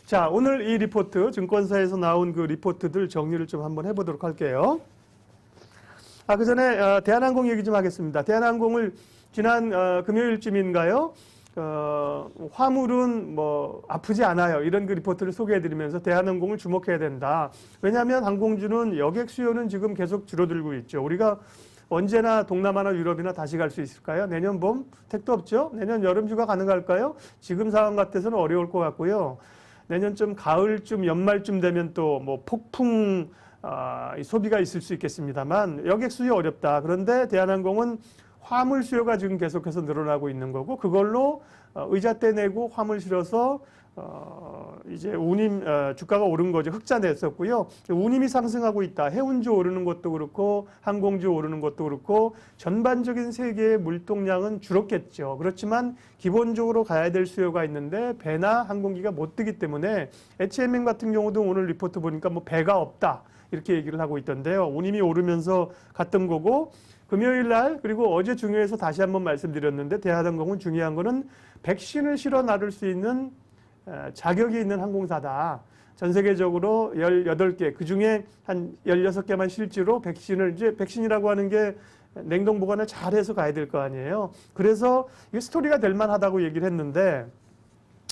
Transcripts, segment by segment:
자, 오늘 이 리포트, 증권사에서 나온 그 리포트들 정리를 좀 한번 해보도록 할게요. 그 전에 대한항공 얘기 좀 하겠습니다. 대한항공을 지난 금요일쯤인가요? 화물은 뭐 아프지 않아요. 이런 그 리포트를 소개해드리면서 대한항공을 주목해야 된다. 왜냐하면 항공주는 여객 수요는 지금 계속 줄어들고 있죠. 우리가 언제나 동남아나 유럽이나 다시 갈 수 있을까요? 내년 봄? 택도 없죠? 내년 여름 휴가 가능할까요? 지금 상황 같아서는 어려울 것 같고요. 내년쯤 가을쯤 연말쯤 되면 또 뭐 폭풍 소비가 있을 수 있겠습니다만 여객 수요 어렵다. 그런데 대한항공은 화물 수요가 지금 계속해서 늘어나고 있는 거고 그걸로 의자대 내고 화물 실어서 이제 운임 주가가 오른 거죠. 흑자 냈었고요. 운임이 상승하고 있다. 해운주 오르는 것도 그렇고 항공주 오르는 것도 그렇고 전반적인 세계의 물동량은 줄었겠죠. 그렇지만 기본적으로 가야 될 수요가 있는데 배나 항공기가 못 뜨기 때문에 H&M 같은 경우도 오늘 리포트 보니까 뭐 배가 없다. 이렇게 얘기를 하고 있던데요. 운임이 오르면서 갔던 거고 금요일 날 그리고 어제 중요해서 다시 한번 말씀드렸는데 대한항공은 중요한 거는 백신을 실어 나를 수 있는 자격이 있는 항공사다. 전 세계적으로 18개, 그 중에 한 16개만 실제로 백신을, 이제 백신이라고 하는 게 냉동 보관을 잘해서 가야 될 거 아니에요. 그래서 이게 스토리가 될 만하다고 얘기를 했는데,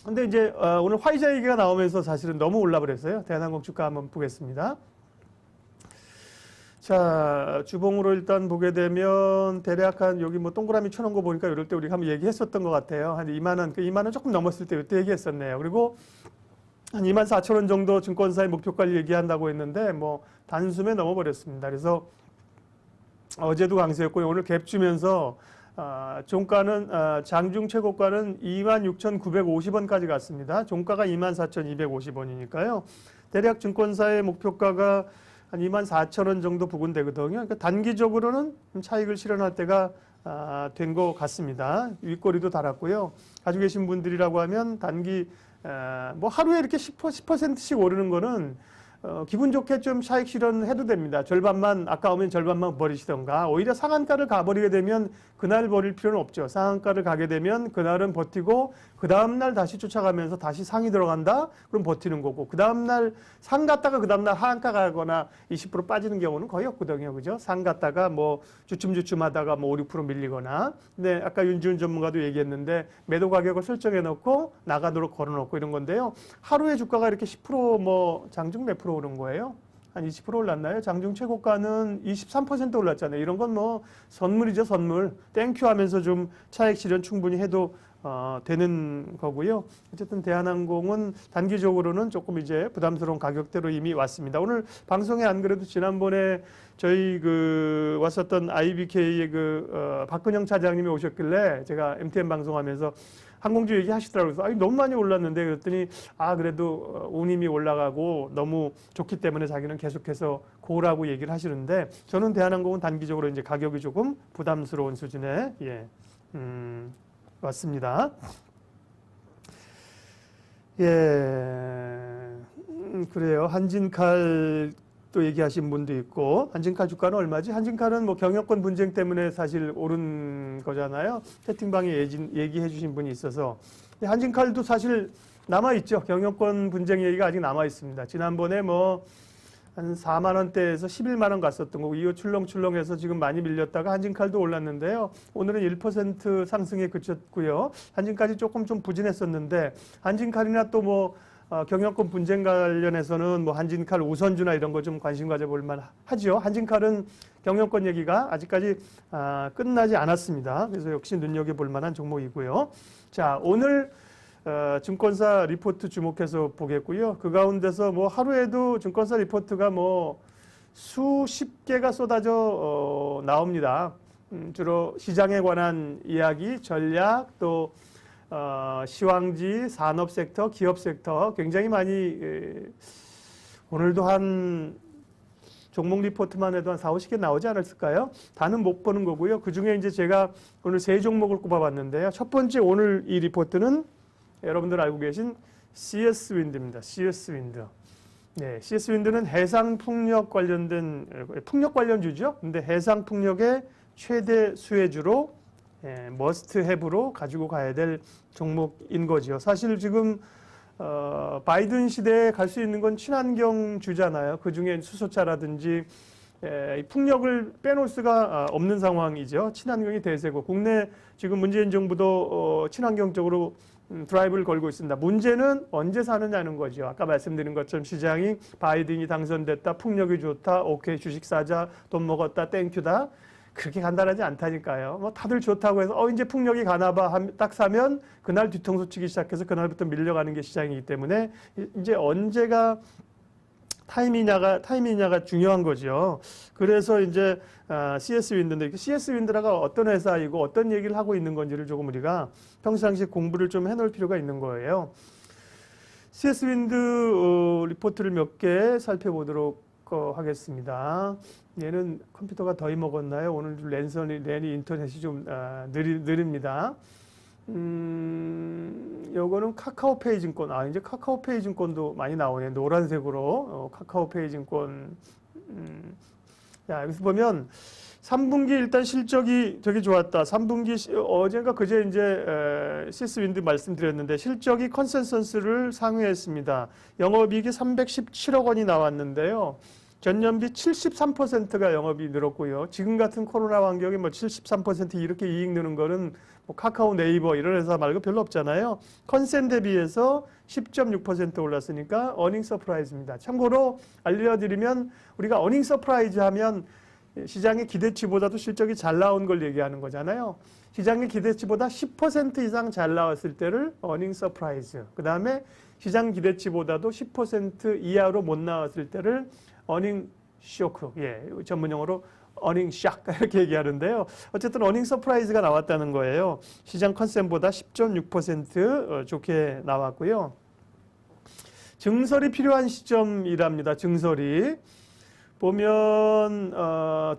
근데 이제 오늘 화이자 얘기가 나오면서 사실은 너무 올라 버렸어요. 대한항공 주가 한번 보겠습니다. 자, 주봉으로 일단 보게 되면 대략 한 여기 뭐 동그라미 쳐놓은 거 보니까 이럴 때 우리가 한번 얘기했었던 것 같아요. 한 2만 원, 그 2만 원 조금 넘었을 때 이때 얘기했었네요. 그리고 한 2만 4천 원 정도 증권사의 목표가를 얘기한다고 했는데 뭐 단숨에 넘어버렸습니다. 그래서 어제도 강세였고 오늘 갭 주면서 종가는 장중 최고가는 26,950원까지 갔습니다. 종가가 24,250원이니까요. 대략 증권사의 목표가가 한 24,000원 정도 부근 되거든요. 그러니까 단기적으로는 차익을 실현할 때가 된 것 같습니다. 윗꼬리도 달았고요. 가지고 계신 분들이라고 하면 단기 뭐 하루에 이렇게 10%씩 오르는 거는 기분 좋게 좀 차익 실현해도 됩니다. 절반만 아까우면 절반만 버리시던가 오히려 상한가를 가버리게 되면 그날 버릴 필요는 없죠. 상한가를 가게 되면 그날은 버티고 그 다음날 다시 쫓아가면서 다시 상이 들어간다? 그럼 버티는 거고 그 다음날 상 갔다가 그 다음날 하한가 가거나 20% 빠지는 경우는 거의 없거든요. 그죠? 상 갔다가 뭐 주춤주춤 하다가 뭐 5, 6% 밀리거나 근데 아까 윤지훈 전문가도 얘기했는데 매도 가격을 설정해 놓고 나가도록 걸어 놓고 이런 건데요. 하루에 주가가 이렇게 10% 장중 몇 프로 오른 거예요? 한 20% 올랐나요? 장중 최고가는 23% 올랐잖아요. 이런 건 뭐 선물이죠, 선물. 땡큐 하면서 좀 차익 실현 충분히 해도 되는 거고요. 어쨌든 대한항공은 단기적으로는 조금 이제 부담스러운 가격대로 이미 왔습니다. 오늘 방송에 안 그래도 지난번에 저희 왔었던 IBK의 박근영 차장님이 오셨길래 제가 MTN 방송하면서 항공주 얘기하시더라고요. 그래서 너무 많이 올랐는데 그랬더니 그래도 운임이 올라가고 너무 좋기 때문에 자기는 계속해서 고라고 얘기를 하시는데 저는 대한항공은 단기적으로 이제 가격이 조금 부담스러운 수준에 왔습니다. 예, 그래요. 한진칼 또 얘기하신 분도 있고 한진칼 주가는 얼마지? 한진칼은 뭐 경영권 분쟁 때문에 사실 오른 거잖아요. 채팅방에 얘기해 주신 분이 있어서 한진칼도 사실 남아있죠. 경영권 분쟁 얘기가 아직 남아있습니다. 지난번에 뭐 한 4만 원대에서 11만 원 갔었던 거고 이후 출렁출렁해서 지금 많이 밀렸다가 한진칼도 올랐는데요. 오늘은 1% 상승에 그쳤고요. 한진칼이 조금 좀 부진했었는데 한진칼이나 또 뭐 경영권 분쟁 관련해서는 뭐 한진칼 우선주나 이런 거 좀 관심 가져볼 만하죠. 한진칼은 경영권 얘기가 아직까지 끝나지 않았습니다. 그래서 역시 눈여겨볼 만한 종목이고요. 자, 오늘 증권사 리포트 주목해서 보겠고요. 그 가운데서 뭐 하루에도 증권사 리포트가 뭐 수십 개가 쏟아져 나옵니다. 주로 시장에 관한 이야기, 전략, 또 시황지, 산업 섹터, 기업 섹터 굉장히 많이 오늘도 한 종목 리포트만 해도 한 4, 50개 나오지 않았을까요? 다는 못 보는 거고요. 그중에 이제 제가 오늘 3종목을 꼽아봤는데요. 첫 번째 오늘 이 리포트는 여러분들 알고 계신 CS 윈드입니다. CS 윈드. 네, CS 윈드는 해상 풍력 관련된 풍력 관련주죠. 근데 해상 풍력의 최대 수혜주로 머스트 헤브로 가지고 가야 될 종목인 거죠. 사실 지금 바이든 시대에 갈 수 있는 건 친환경주잖아요. 그중에 수소차라든지 이 풍력을 빼놓을 수가 없는 상황이죠. 친환경이 대세고 국내 지금 문재인 정부도 친환경적으로 드라이브를 걸고 있습니다. 문제는 언제 사느냐는 거죠. 아까 말씀드린 것처럼 시장이 바이든이 당선됐다, 풍력이 좋다, 오케이 주식 사자, 돈 먹었다, 땡큐다. 그렇게 간단하지 않다니까요. 뭐 다들 좋다고 해서 이제 풍력이 가나봐 딱 사면 그날 뒤통수 치기 시작해서 그날부터 밀려가는 게 시장이기 때문에 이제 언제가 타임이냐가 중요한 거죠. 그래서 이제 CS 윈드인데 CS 윈드라가 어떤 회사이고 어떤 얘기를 하고 있는 건지를 조금 우리가 평상시 공부를 좀 해놓을 필요가 있는 거예요. CS 윈드 리포트를 몇 개 살펴보도록 하겠습니다. 얘는 컴퓨터가 더위 먹었나요? 오늘 랜이 인터넷이 좀 느립니다. 요거는 카카오페이 증권. 이제 카카오페이 증권도 많이 나오네. 노란색으로 카카오페이 증권. 자, 여기서 보면 3분기 일단 실적이 되게 좋았다. 3분기 어젠가 그제 이제 CS 윈드 말씀드렸는데 실적이 컨센서스를 상회했습니다. 영업이익이 317억 원이 나왔는데요. 전년비 73%가 영업이 늘었고요. 지금 같은 코로나 환경에 뭐 73% 이렇게 이익 느는 거는 뭐 카카오, 네이버 이런 회사 말고 별로 없잖아요. 컨센 대비해서 10.6% 올랐으니까 어닝 서프라이즈입니다. 참고로 알려드리면 우리가 어닝 서프라이즈 하면 시장의 기대치보다도 실적이 잘 나온 걸 얘기하는 거잖아요. 시장의 기대치보다 10% 이상 잘 나왔을 때를 어닝 서프라이즈. 그 다음에 시장 기대치보다도 10% 이하로 못 나왔을 때를 어닝 쇼크, 전문용어로 어닝 샥 이렇게 얘기하는데요. 어쨌든 어닝 서프라이즈가 나왔다는 거예요. 시장 컨센보다 10.6% 좋게 나왔고요. 증설이 필요한 시점이랍니다. 증설이. 보면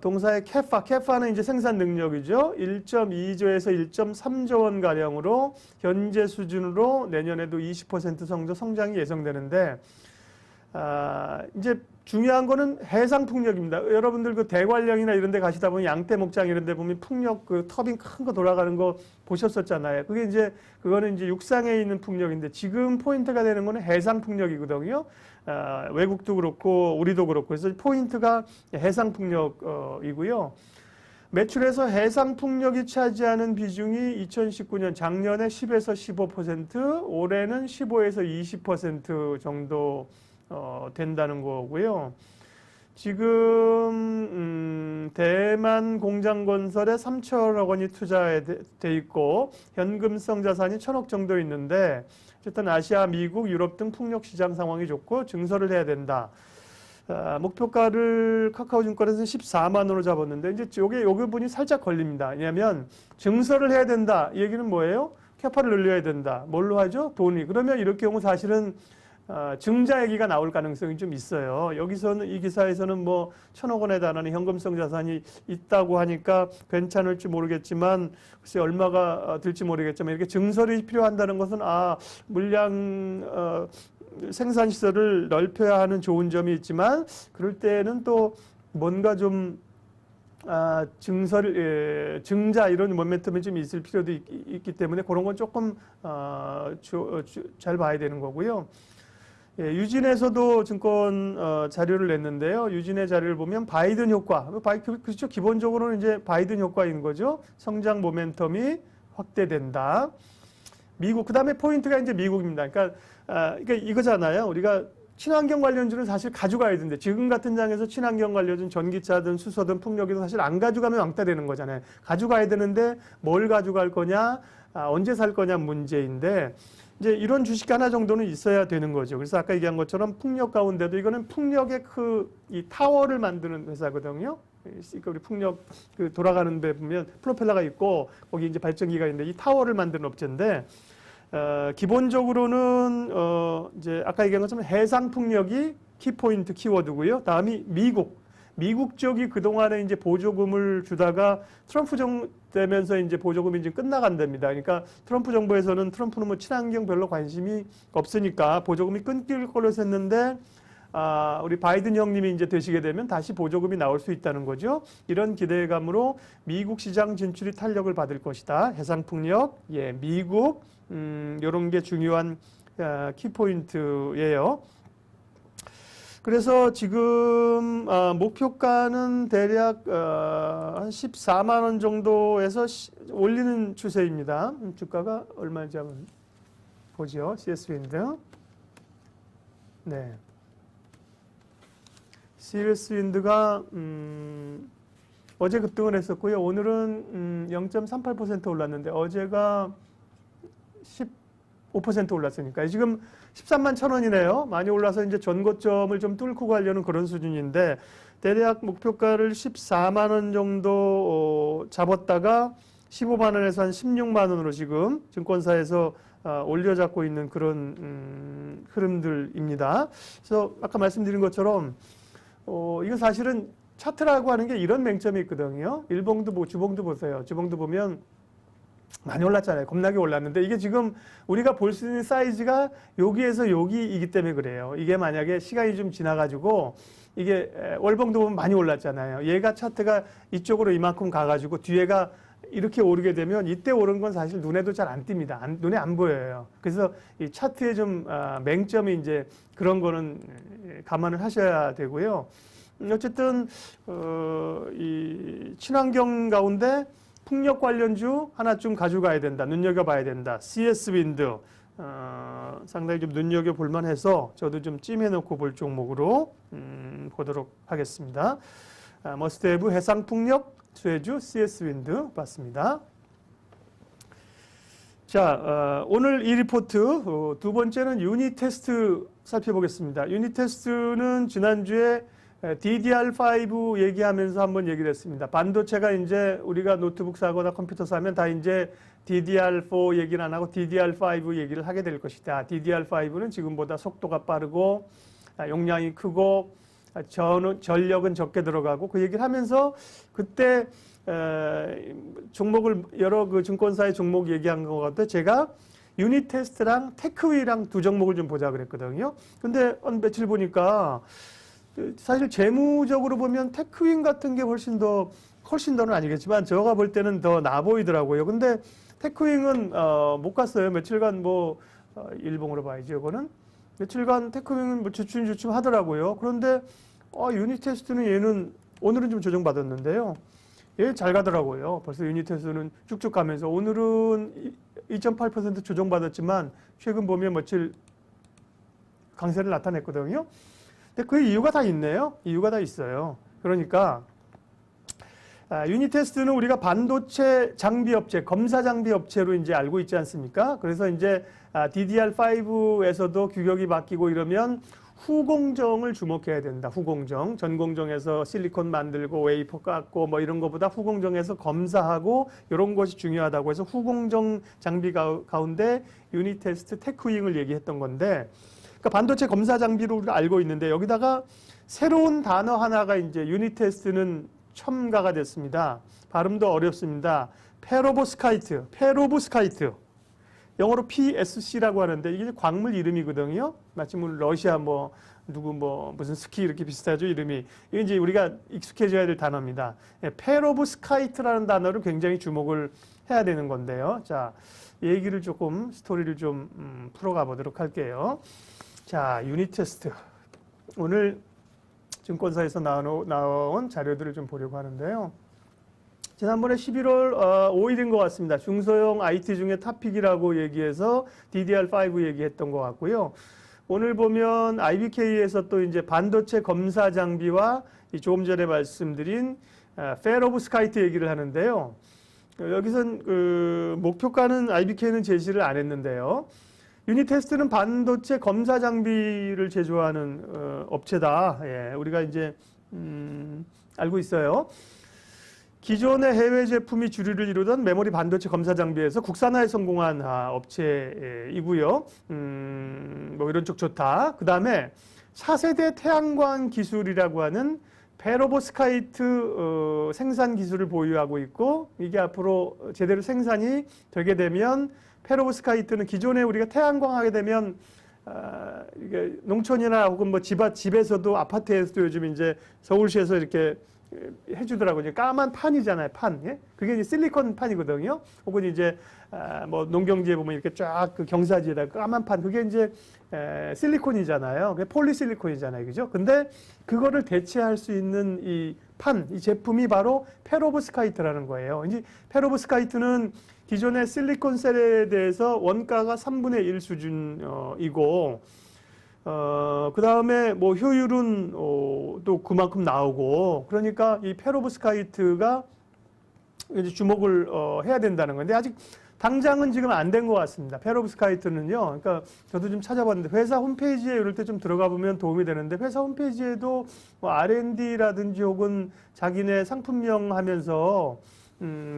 동사의 캐파는 이제 생산 능력이죠. 1.2조에서 1.3조 원 가량으로 현재 수준으로 내년에도 20% 정도 성장이 예상되는데 이제 중요한 거는 해상 풍력입니다. 여러분들 그 대관령이나 이런 데 가시다 보면 양떼 목장 이런 데 보면 풍력 그 터빈 큰 거 돌아가는 거 보셨었잖아요. 그거는 이제 육상에 있는 풍력인데 지금 포인트가 되는 거는 해상 풍력이거든요. 외국도 그렇고 우리도 그렇고 그래서 포인트가 해상 풍력이고요. 매출에서 해상 풍력이 차지하는 비중이 2019년 작년에 10에서 15%, 올해는 15에서 20% 정도 된다는 거고요. 지금 대만 공장 건설에 3천억 원이 투자돼 있고 현금성 자산이 1,000억 정도 있는데 어쨌든 아시아, 미국, 유럽 등 풍력 시장 상황이 좋고 증설을 해야 된다. 목표가를 카카오증권에서는 14만 원으로 잡았는데 이제 요게 부분이 살짝 걸립니다. 왜냐하면 증설을 해야 된다. 이 얘기는 뭐예요? 캐파를 늘려야 된다. 뭘로 하죠? 돈이. 그러면 이럴 경우 사실은 증자 얘기가 나올 가능성이 좀 있어요. 여기서는 이 기사에서는 뭐 1,000억 원에 달하는 현금성 자산이 있다고 하니까 괜찮을지 모르겠지만 글쎄 얼마가 들지 모르겠지만 이렇게 증설이 필요한다는 것은 물량 생산 시설을 넓혀야 하는 좋은 점이 있지만 그럴 때는 또 뭔가 좀 증자 이런 모멘텀이 좀 있을 필요도 있기 때문에 그런 건 조금 잘 봐야 되는 거고요. 유진에서도 증권 자료를 냈는데요. 유진의 자료를 보면 바이든 효과, 그렇죠. 기본적으로는 이제 바이든 효과인 거죠. 성장 모멘텀이 확대된다. 미국, 그 다음에 포인트가 이제 미국입니다. 그러니까 이거잖아요. 우리가 친환경 관련주는 사실 가져가야 되는데 지금 같은 장에서 친환경 관련주는 전기차든 수소든 풍력이든 사실 안 가져가면 왕따 되는 거잖아요. 가져가야 되는데 뭘 가져갈 거냐, 언제 살 거냐 문제인데 이제 이런 주식 하나 정도는 있어야 되는 거죠. 그래서 아까 얘기한 것처럼 풍력 가운데도 이거는 풍력의 이 타워를 만드는 회사거든요. 그러니까 우리 풍력 돌아가는 데 보면 프로펠러가 있고 거기 이제 발전기가 있는데 이 타워를 만드는 업체인데 기본적으로는 이제 아까 얘기한 것처럼 해상 풍력이 키포인트 키워드고요. 다음이 미국 쪽이 그동안에 이제 보조금을 주다가 트럼프 정부 되면서 이제 보조금이 이제 끝나간답니다. 그러니까 트럼프 정부에서는 트럼프는 뭐 친환경 별로 관심이 없으니까 보조금이 끊길 걸로 했는데 우리 바이든 형님이 이제 되시게 되면 다시 보조금이 나올 수 있다는 거죠. 이런 기대감으로 미국 시장 진출이 탄력을 받을 것이다. 해상풍력, 미국, 이런 게 중요한 키포인트예요. 그래서 지금 목표가는 대략 한 14만 원 정도에서 올리는 추세입니다. 주가가 얼마인지 한번 보죠. CS윈드. 네. CS윈드가 어제 급등을 했었고요. 오늘은 0.38% 올랐는데 어제가 15% 올랐으니까 지금 13만 1,000원이네요. 많이 올라서 이제 전고점을 좀 뚫고 가려는 그런 수준인데 대략 목표가를 14만 원 정도 잡았다가 15만 원에서 한 16만 원으로 지금 증권사에서 올려잡고 있는 그런 흐름들입니다. 그래서 아까 말씀드린 것처럼 이거 사실은 차트라고 하는 게 이런 맹점이 있거든요. 일봉도 주봉도 보세요. 주봉도 보면 많이 올랐잖아요. 겁나게 올랐는데 이게 지금 우리가 볼 수 있는 사이즈가 여기에서 여기이기 때문에 그래요. 이게 만약에 시간이 좀 지나가지고 이게 월봉도 보면 많이 올랐잖아요. 얘가 차트가 이쪽으로 이만큼 가가지고 뒤에가 이렇게 오르게 되면 이때 오른 건 사실 눈에도 잘 안 띕니다. 눈에 안 보여요. 그래서 이 차트에 좀 맹점이 이제 그런 거는 감안을 하셔야 되고요. 어쨌든 이 친환경 가운데 풍력 관련주 하나쯤 가져가야 된다. 눈여겨봐야 된다. CS윈드 상당히 좀 눈여겨볼 만해서 저도 좀 찜해놓고 볼 종목으로 보도록 하겠습니다. 머스트헤브 해상풍력 수혜주 CS윈드 봤습니다. 자, 오늘 이 리포트 두 번째는 유닛 테스트 살펴보겠습니다. 유닛 테스트는 지난주에 DDR5 얘기하면서 한번 얘기를 했습니다. 반도체가 이제 우리가 노트북 사거나 컴퓨터 사면 다 이제 DDR4 얘기는 안 하고 DDR5 얘기를 하게 될 것이다. DDR5는 지금보다 속도가 빠르고 용량이 크고 전력은 적게 들어가고 그 얘기를 하면서 그때 종목을 여러 그 증권사의 종목 얘기한 것 같아요. 제가 유닛 테스트랑 테크위랑 두 종목을 좀 보자 그랬거든요. 근데 며칠 보니까 사실 재무적으로 보면 테크윈 같은 게 훨씬 더는 아니겠지만 제가 볼 때는 더 나아 보이더라고요. 근데 테크윈은 못 갔어요. 며칠간 일봉으로 봐야죠. 이거는 며칠간 테크윈은 주춤주춤 하더라고요. 그런데 유닛 테스트는 얘는 오늘은 좀 조정받았는데요. 얘 잘 가더라고요. 벌써 유닛 테스트는 쭉쭉 가면서 오늘은 2.8% 조정받았지만 최근 보면 며칠 강세를 나타냈거든요. 근데 그 이유가 다 있네요. 이유가 다 있어요. 그러니까 유닛 테스트는 우리가 반도체 장비 업체, 검사 장비 업체로 이제 알고 있지 않습니까? 그래서 이제 DDR5에서도 규격이 바뀌고 이러면 후공정을 주목해야 된다. 후공정. 전공정에서 실리콘 만들고 웨이퍼 깎고 이런 것보다 후공정에서 검사하고 이런 것이 중요하다고 해서 후공정 장비 가운데 유닛 테스트 테크윙을 얘기했던 건데 그러니까 반도체 검사 장비로 우리가 알고 있는데 여기다가 새로운 단어 하나가 이제 유닛 테스트는 첨가가 됐습니다. 발음도 어렵습니다. 페로브스카이트. 영어로 PSC라고 하는데 이게 광물 이름이거든요. 마치 러시아 무슨 스키 이렇게 비슷하죠, 이름이. 이게 이제 우리가 익숙해져야 될 단어입니다. 페로브스카이트라는 단어를 굉장히 주목을 해야 되는 건데요. 자, 얘기를 조금 스토리를 좀 풀어가 보도록 할게요. 자, 유닛 테스트. 오늘 증권사에서 나온 자료들을 좀 보려고 하는데요. 지난번에 11월 5일인 것 같습니다. 중소형 IT 중에 탑픽이라고 얘기해서 DDR5 얘기했던 것 같고요. 오늘 보면 IBK에서 또 이제 반도체 검사 장비와 조금 전에 말씀드린 페로브스카이트 얘기를 하는데요. 여기선 목표가는 IBK는 제시를 안 했는데요. 유닛 테스트는 반도체 검사 장비를 제조하는 업체다. 예, 우리가 이제 알고 있어요. 기존의 해외 제품이 주류를 이루던 메모리 반도체 검사 장비에서 국산화에 성공한 업체이고요. 이런 쪽 좋다. 그 다음에 차세대 태양광 기술이라고 하는 페로브스카이트 생산 기술을 보유하고 있고 이게 앞으로 제대로 생산이 되게 되면 페로브스카이트는 기존에 우리가 태양광 하게 되면 이게 농촌이나 혹은 집에서도 아파트에서도 요즘 이제 서울시에서 이렇게 해주더라고요. 까만 판이잖아요, 판. 예? 그게 이제 실리콘 판이거든요. 혹은 이제 뭐 농경지에 보면 이렇게 쫙 그 경사지에다 까만 판, 그게 이제 실리콘이잖아요. 그게 폴리실리콘이잖아요, 그죠? 근데 그거를 대체할 수 있는 이 판, 이 제품이 바로 페로브스카이트라는 거예요. 이제 페로브스카이트는 기존의 실리콘 셀에 대해서 원가가 3분의 1 수준이고, 그 다음에 뭐 효율은 또 그만큼 나오고, 그러니까 이 페로브스카이트가 이제 주목을 해야 된다는 건데, 아직 당장은 지금 안 된 것 같습니다. 페로브스카이트는요. 그러니까 저도 좀 찾아봤는데 회사 홈페이지에 이럴 때 좀 들어가 보면 도움이 되는데, 회사 홈페이지에도 뭐 R&D라든지 혹은 자기네 상품명 하면서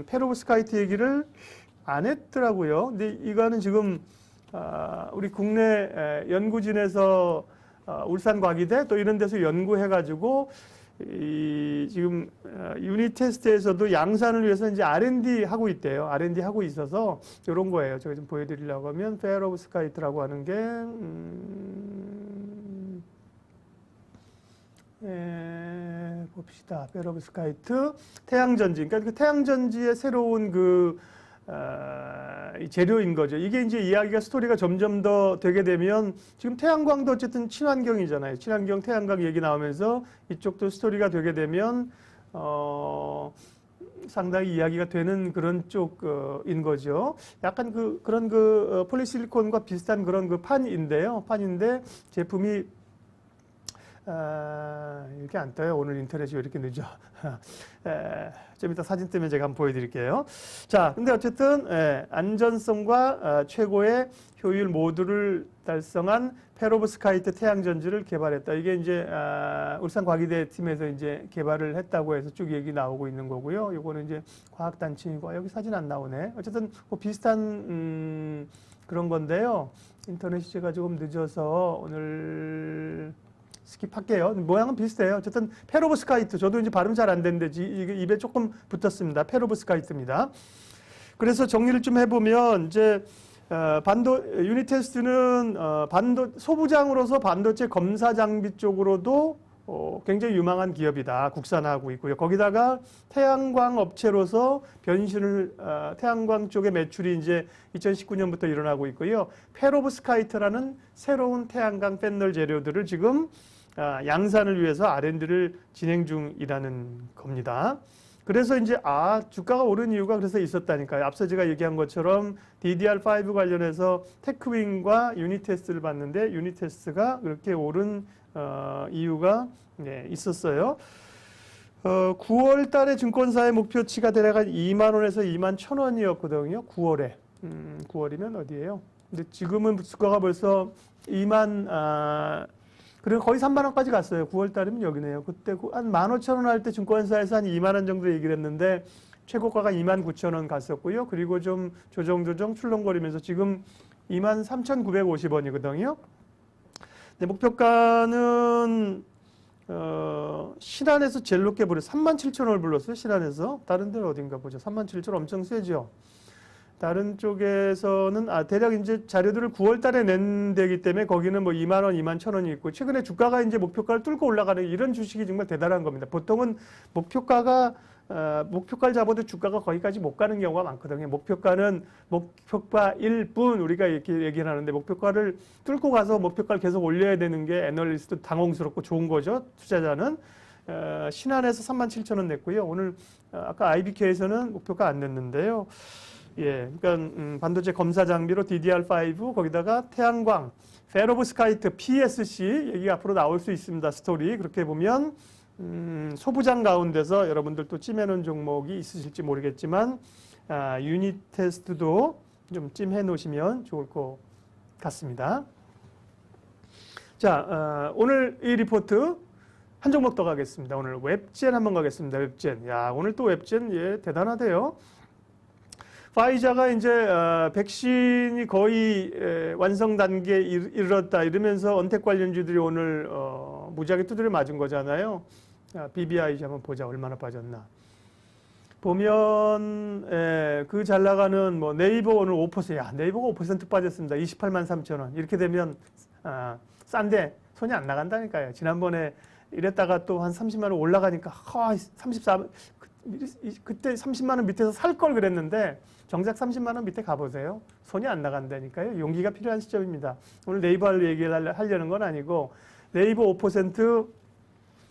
페로브스카이트 얘기를 안 했더라고요. 근데 이거는 지금 우리 국내 연구진에서 울산과기대 또 이런 데서 연구해가지고 지금 유닛 테스트에서도 양산을 위해서 이제 R&D 하고 있대요. R&D 하고 있어서 이런 거예요. 제가 좀 보여드리려고 하면 페로브스카이트라고 하는 게 봅시다. 페로브스카이트 태양전지. 그러니까 그 태양전지의 새로운 이 재료인 거죠. 이게 이제 이야기가 스토리가 점점 더 되게 되면 지금 태양광도 어쨌든 친환경이잖아요. 친환경 태양광 얘기 나오면서 이쪽도 스토리가 되게 되면 상당히 이야기가 되는 그런 쪽인 거죠. 약간 그런 폴리실리콘과 비슷한 그런 판인데요. 판인데 제품이 이렇게 안 떠요. 오늘 인터넷이 왜 이렇게 늦어. 좀 이따 사진 뜨면 제가 한번 보여드릴게요. 자, 근데 어쨌든 안전성과 최고의 효율 모두를 달성한 페로브스카이트 태양전지를 개발했다. 이게 이제 울산과기대 팀에서 이제 개발을 했다고 해서 쭉 얘기 나오고 있는 거고요. 요거는 이제 과학단층이고 여기 사진 안 나오네. 어쨌든 뭐 비슷한 그런 건데요. 인터넷이 제가 조금 늦어서 오늘 스킵할게요. 모양은 비슷해요. 어쨌든 페로브스카이트, 저도 이제 발음 잘 안 되는데 이게 입에 조금 붙었습니다. 페로브스카이트입니다. 그래서 정리를 좀 해보면 이제 유닛 테스트는 소부장으로서 반도체 검사 장비 쪽으로도 굉장히 유망한 기업이다. 국산화하고 있고요. 거기다가 태양광 업체로서 태양광 쪽의 매출이 이제 2019년부터 일어나고 있고요. 페로브스카이트라는 새로운 태양광 패널 재료들을 지금 양산을 위해서 R&D를 진행 중이라는 겁니다. 그래서 이제 주가가 오른 이유가 그래서 있었다니까요. 앞서 제가 얘기한 것처럼 DDR5 관련해서 테크윙과 유닛 테스트를 봤는데 유닛 테스트가 그렇게 오른 이유가 있었어요. 9월 달에 증권사의 목표치가 대략 한 2만 원에서 2만 1천 원이었거든요. 9월에. 9월이면 어디예요? 근데 지금은 주가가 벌써 2만 그리고 거의 3만 원까지 갔어요. 9월 달이면 여기네요. 그때 한 15,000원 할 때 증권사에서 한 2만 원 정도 얘기를 했는데 최고가가 2만 9천 원 갔었고요. 그리고 좀 조정 출렁거리면서 지금 2만 3,950원이거든요. 네, 목표가는 신한에서 제일 높게 37,000원을 불렀어요. 신한에서. 다른 데는 어딘가 보죠. 37,000원 엄청 세죠. 다른 쪽에서는 대략 이제 자료들을 9월 달에 낸 데기 때문에 거기는 뭐 2만 원, 2만 1,000원이 있고 최근에 주가가 이제 목표가를 뚫고 올라가는 이런 주식이 정말 대단한 겁니다. 보통은 목표가를 잡아도 주가가 거기까지 못 가는 경우가 많거든요. 목표가는 목표가일 뿐 우리가 이렇게 얘기를 하는데 목표가를 뚫고 가서 목표가를 계속 올려야 되는 게 애널리스트 당혹스럽고 좋은 거죠. 투자자는. 신한에서 37,000원 냈고요. 오늘 아까 IBK에서는 목표가 안 냈는데요. 예, 그러니까 반도체 검사 장비로 DDR5 거기다가 태양광, 페로브스카이트, PSC 얘기 앞으로 나올 수 있습니다. 스토리 그렇게 보면 소부장 가운데서 여러분들 또 찜해놓은 종목이 있으실지 모르겠지만 유닛 테스트도 좀 찜해 놓으시면 좋을 것 같습니다. 자, 오늘 이 리포트 한 종목 더 가겠습니다. 오늘 웹젠 한번 가겠습니다. 웹젠. 야, 오늘 또 웹젠 대단하대요. 파이자가 이제 백신이 거의 완성 단계에 이르렀다 이러면서 언택 관련주들이 오늘 무지하게 두드려 맞은 거잖아요. BBI 한번 보자. 얼마나 빠졌나. 보면 그 잘 나가는 뭐 네이버 오늘 5%. 야, 네이버가 5% 빠졌습니다. 28만 3천 원. 이렇게 되면 싼데 손이 안 나간다니까요. 지난번에 이랬다가 또 한 30만 원 올라가니까 34 그때 30만 원 밑에서 살 걸 그랬는데 정작 30만 원 밑에 가보세요. 손이 안 나간다니까요. 용기가 필요한 시점입니다. 오늘 네이버 얘기를 하려는 건 아니고 네이버 5%,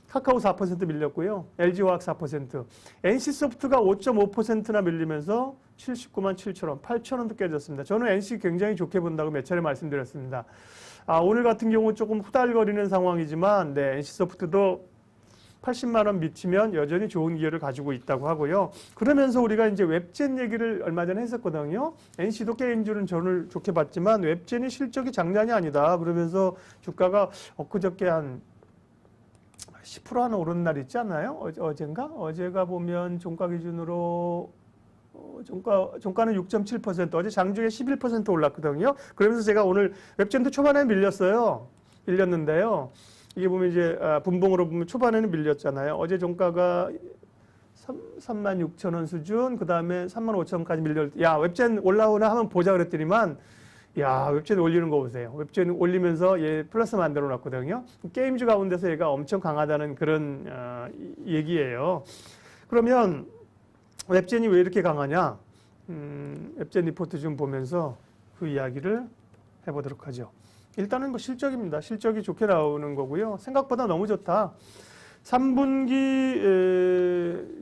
카카오 4% 밀렸고요. LG화학 4%, NC소프트가 5.5%나 밀리면서 79만 7천 원, 8천 원도 깨졌습니다. 저는 NC 굉장히 좋게 본다고 몇 차례 말씀드렸습니다. 오늘 같은 경우 조금 후달거리는 상황이지만 NC소프트도 80만 원 미치면 여전히 좋은 기회를 가지고 있다고 하고요. 그러면서 우리가 이제 웹젠 얘기를 얼마 전에 했었거든요. NC도 게임주는 저는 좋게 봤지만 웹젠이 실적이 장난이 아니다. 그러면서 주가가 엊그저께 한 10% 하나 오른 날 있지 않나요? 어젠가? 어제가 보면 종가 기준으로 종가는 6.7%, 어제 장중에 11% 올랐거든요. 그러면서 제가 오늘 웹젠도 초반에 밀렸는데요. 이게 보면 이제 분봉으로 보면 초반에는 밀렸잖아요. 어제 종가가 36,000원 수준, 그 다음에 35,000원까지 밀렸. 야, 웹젠 올라오나 하면 보자 그랬더니만, 야, 웹젠 올리는 거 보세요. 웹젠 올리면서 얘 플러스 만들어 놨거든요. 게임주 가운데서 얘가 엄청 강하다는 그런 얘기예요. 그러면 웹젠이 왜 이렇게 강하냐? 웹젠 리포트 좀 보면서 그 이야기를 해보도록 하죠. 일단은 뭐 실적입니다. 실적이 좋게 나오는 거고요. 생각보다 너무 좋다. 3분기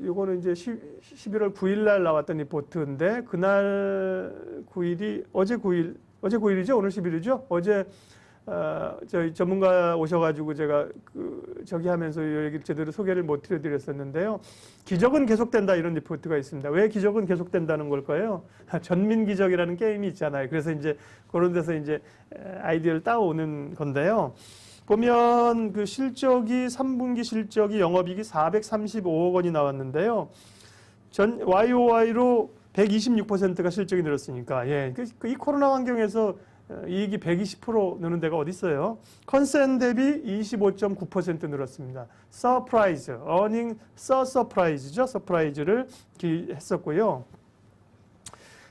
요거는 이제 11월 9일 날 나왔던 리포트인데 그날 9일이 어제 9일이죠? 오늘 10일이죠? 어제 저희 전문가 오셔가지고 제가 저기 하면서 이 얘기를 제대로 소개를 못 드렸었는데요. 기적은 계속된다 이런 리포트가 있습니다. 왜 기적은 계속된다는 걸까요? 전민기적이라는 게임이 있잖아요. 그래서 이제 그런 데서 이제 아이디어를 따오는 건데요. 보면 그 실적이 3분기 실적이 영업이익이 435억 원이 나왔는데요. YOY로 126%가 실적이 늘었으니까 이 코로나 환경에서 이익이 120% 느는 데가 어디 있어요? 컨센 대비 25.9% 늘었습니다. 서프라이즈, 어닝 서프라이즈죠. 서프라이즈를 했었고요.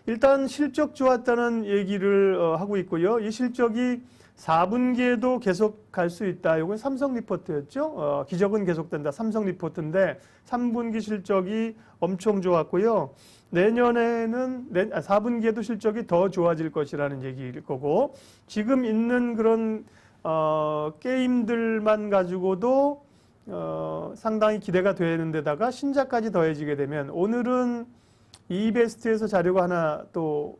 일단 실적 좋았다는 얘기를 하고 있고요. 이 실적이 4분기에도 계속 갈 수 있다. 이건 삼성 리포트였죠. 기적은 계속된다. 삼성 리포트인데 3분기 실적이 엄청 좋았고요. 내년에는 4분기에도 실적이 더 좋아질 것이라는 얘기일 거고 지금 있는 그런 게임들만 가지고도 상당히 기대가 되는 데다가 신작까지 더해지게 되면 오늘은 이베스트에서 자료가 하나 또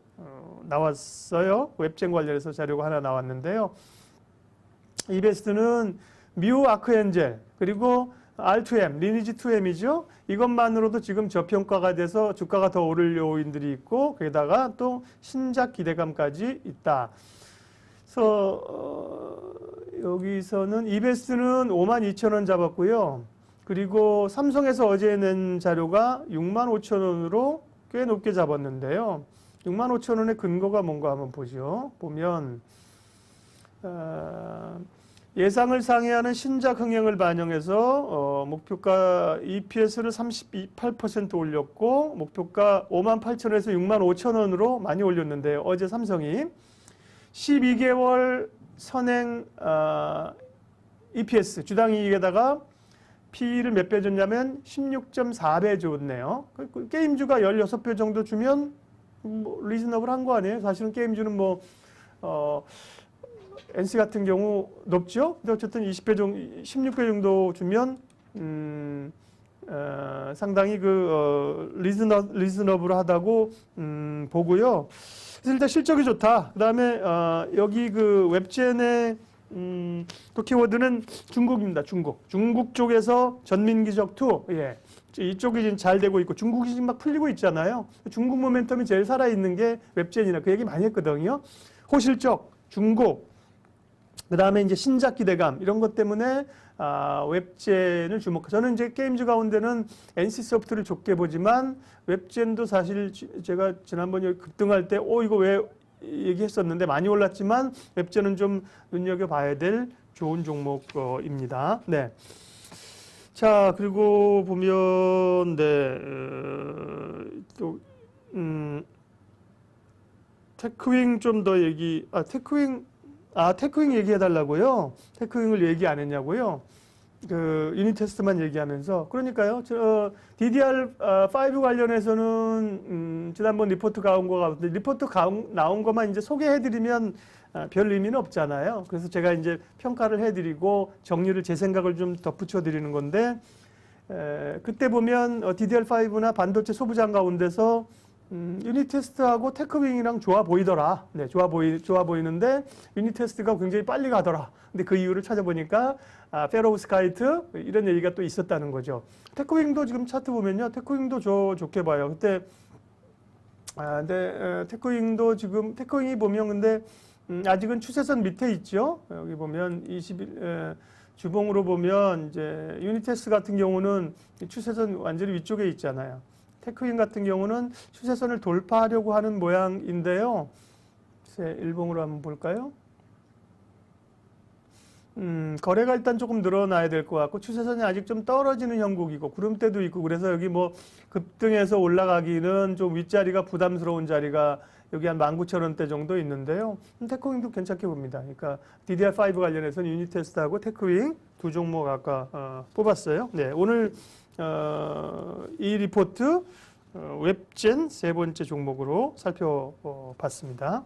나왔어요. 웹젠 관련해서 자료가 하나 나왔는데요. 이베스트는 뮤 아크엔젤 그리고 R2M, 리니지 2M이죠. 이것만으로도 지금 저평가가 돼서 주가가 더 오를 요인들이 있고 거기다가 또 신작 기대감까지 있다. 그래서 여기서는 이베스트는 52,000원 잡았고요. 그리고 삼성에서 어제 낸 자료가 65,000원으로 꽤 높게 잡았는데요. 65,000원의 근거가 뭔가 한번 보죠. 보면 예상을 상회하는 신작 흥행을 반영해서 목표가 EPS를 38% 올렸고 목표가 58,000원에서 65,000원으로 많이 올렸는데요. 어제 삼성이 12개월 선행 EPS 주당 이익에다가 P를 몇 배 줬냐면 16.4배 줬네요. 게임주가 16배 정도 주면 뭐 리즈너블한 거 아니에요? 사실은 게임주는 뭐 NC 같은 경우 높죠? 근데 어쨌든 20배 정도, 16배 정도 주면 상당히 리즈너블하다고 보고요. 그래서 일단 실적이 좋다. 그다음에 여기 그 웹젠의 또 키워드는 중국입니다. 중국 쪽에서 전민기적 2. 예. 이쪽이 지금 잘 되고 있고 중국이 지금 막 풀리고 있잖아요. 중국 모멘텀이 제일 살아있는 게 웹젠이라 그 얘기 많이 했거든요. 호실적, 중국, 그 다음에 이제 신작 기대감 이런 것 때문에 웹젠을 저는 이제 게임즈 가운데는 NC소프트를 좋게 보지만 웹젠도 사실 제가 지난번에 급등할 때 이거 왜 얘기했었는데 많이 올랐지만 웹젠은 좀 눈여겨봐야 될 좋은 종목입니다. 네. 자, 그리고 보면 또 테크윙 좀 더 테크윙 얘기해 달라고요. 테크윙을 얘기 안 했냐고요. 그 유닛 테스트만 얘기하면서 그러니까요. DDR5 관련해서는 지난번 리포트가 나온 거 같은데 나온 것만 이제 소개해드리면 별 의미는 없잖아요. 그래서 제가 이제 평가를 해드리고 정리를 제 생각을 좀 덧붙여드리는 건데 그때 보면 DDR5나 반도체 소부장 가운데서 유닛 테스트하고 테크윙이랑 좋아 보이더라. 네, 좋아 보이는데 유닛 테스트가 굉장히 빨리 가더라. 근데 그 이유를 찾아보니까 페로우스카이트 이런 얘기가 또 있었다는 거죠. 테크윙도 지금 차트 보면요, 테크윙도 좋게 봐요. 그때 근데 테크윙이 보면 근데 아직은 추세선 밑에 있죠. 여기 보면 21 주봉으로 보면 이제 유닛 테스트 같은 경우는 추세선 완전히 위쪽에 있잖아요. 테크윙 같은 경우는 추세선을 돌파하려고 하는 모양인데요. 일봉으로 한번 볼까요? 거래가 일단 조금 늘어나야 될 것 같고 추세선이 아직 좀 떨어지는 형국이고 구름대도 있고 그래서 여기 뭐 급등해서 올라가기는 좀 윗자리가 부담스러운 자리가 여기 한 19,000원대 정도 있는데요. 테크윙도 괜찮게 봅니다. 그러니까 DDR5 관련해서는 유닛 테스트하고 테크윙 두 종목 아까 뽑았어요. 네, 오늘 이 리포트 웹젠 세 번째 종목으로 살펴봤습니다.